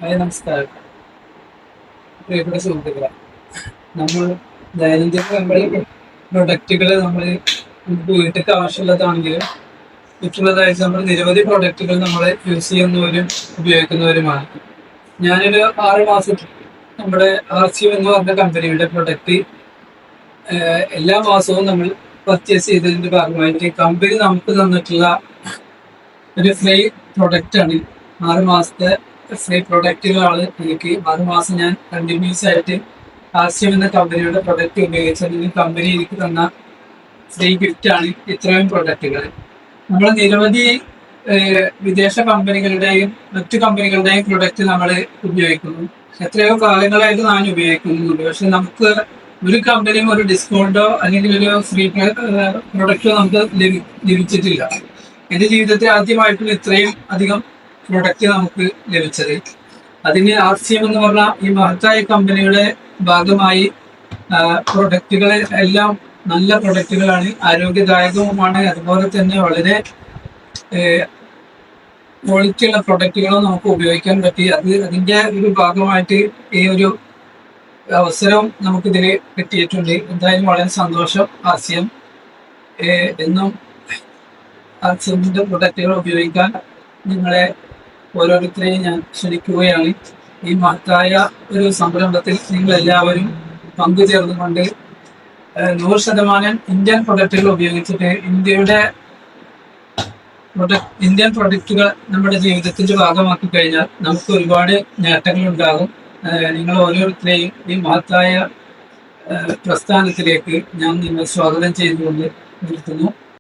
Hi നമസ്കാരം. പ്രിയപ്പെട്ട സുഹൃത്തുക്കളെ, നമ്മൾ ദൈനംദിന നമ്മുടെ പ്രൊഡക്റ്റുകൾ നമ്മൾ വീട്ടിലേക്ക് ആവശ്യമുള്ളതാണെങ്കിലും മറ്റുള്ളതായിട്ട് നമ്മൾ നിരവധി പ്രൊഡക്റ്റുകൾ നമ്മൾ യൂസ് ചെയ്യുന്നവരും ഉപയോഗിക്കുന്നവരുമാണ്. ഞാനൊരു 6 മാസം നമ്മുടെ RCM എന്ന് പറഞ്ഞ കമ്പനിയുടെ പ്രൊഡക്റ്റ് എല്ലാ മാസവും നമ്മൾ പർച്ചേസ് ചെയ്തതിന്റെ ഭാഗമായിട്ട് കമ്പനി നമുക്ക് തന്നിട്ടുള്ള ഒരു ഫ്രീ പ്രൊഡക്റ്റ് ആണ്. 6 മാസത്തെ ഫ്രീ പ്രൊഡക്റ്റുകളാണ് എനിക്ക് 6 മാസം ഞാൻ കണ്ടിന്യൂസ് ആയിട്ട് RCM എന്ന കമ്പനിയുടെ പ്രൊഡക്റ്റ് ഉപയോഗിച്ചതിന് കമ്പനി എനിക്ക് തന്ന ഫ്രീ ഗിഫ്റ്റ് ആണ് ഇത്രയും പ്രൊഡക്റ്റുകൾ. നമ്മൾ നിരവധി വിദേശ കമ്പനികളുടെയും മറ്റു കമ്പനികളുടെയും പ്രൊഡക്റ്റ് നമ്മൾ ഉപയോഗിക്കുന്നു. എത്രയോ കാലങ്ങളായിട്ട് ഞാൻ ഉപയോഗിക്കുന്നുണ്ട്. പക്ഷെ നമുക്ക് ഒരു കമ്പനിയും ഒരു ഡിസ്കൗണ്ടോ അല്ലെങ്കിൽ ഒരു ഫ്രീ പ്രൊഡക്റ്റോ നമുക്ക് ലഭിച്ചിട്ടില്ല. എന്റെ ജീവിതത്തിൽ ആദ്യമായിട്ടും ഇത്രയും അധികം പ്രൊഡക്റ്റ് നമുക്ക് ലഭിച്ചത്. അതിന് RCM എന്ന് പറഞ്ഞ ഈ മഹത്തായ കമ്പനിയുടെ ഭാഗമായി പ്രൊഡക്റ്റുകൾ എല്ലാം നല്ല പ്രൊഡക്റ്റുകളാണ്, ആരോഗ്യദായകവുമാണ്. അതുപോലെ തന്നെ വളരെ ക്വാളിറ്റിയുള്ള പ്രൊഡക്റ്റുകളും നമുക്ക് ഉപയോഗിക്കാൻ പറ്റി. അതിന്റെ ഒരു ഭാഗമായിട്ട് ഈ ഒരു അവസരം നമുക്കിതിൽ കിട്ടിയിട്ടുണ്ട്. എന്തായാലും വളരെ സന്തോഷം. RCM എന്നും RCMന്റെ പ്രൊഡക്റ്റുകൾ ഉപയോഗിക്കാൻ നിങ്ങളെ ഓരോരുത്തരെയും ഞാൻ ക്ഷണിക്കുകയാണ്. ഈ മഹത്തായ ഒരു സംരംഭത്തിൽ നിങ്ങൾ എല്ലാവരും പങ്കുചേർന്നുകൊണ്ട് 100% ഇന്ത്യൻ പ്രൊഡക്റ്റുകൾ ഉപയോഗിച്ചിട്ട് ഇന്ത്യൻ പ്രൊഡക്റ്റുകൾ നമ്മുടെ ജീവിതത്തിന്റെ ഭാഗമാക്കി കഴിഞ്ഞാൽ നമുക്ക് ഒരുപാട് നേട്ടങ്ങൾ ഉണ്ടാകും. നിങ്ങൾ ഓരോരുത്തരെയും ഈ മഹത്തായ പ്രസ്ഥാനത്തിലേക്ക് ഞാൻ നിങ്ങൾ സ്വാഗതം ചെയ്തുകൊണ്ട് നിർത്തുന്നു.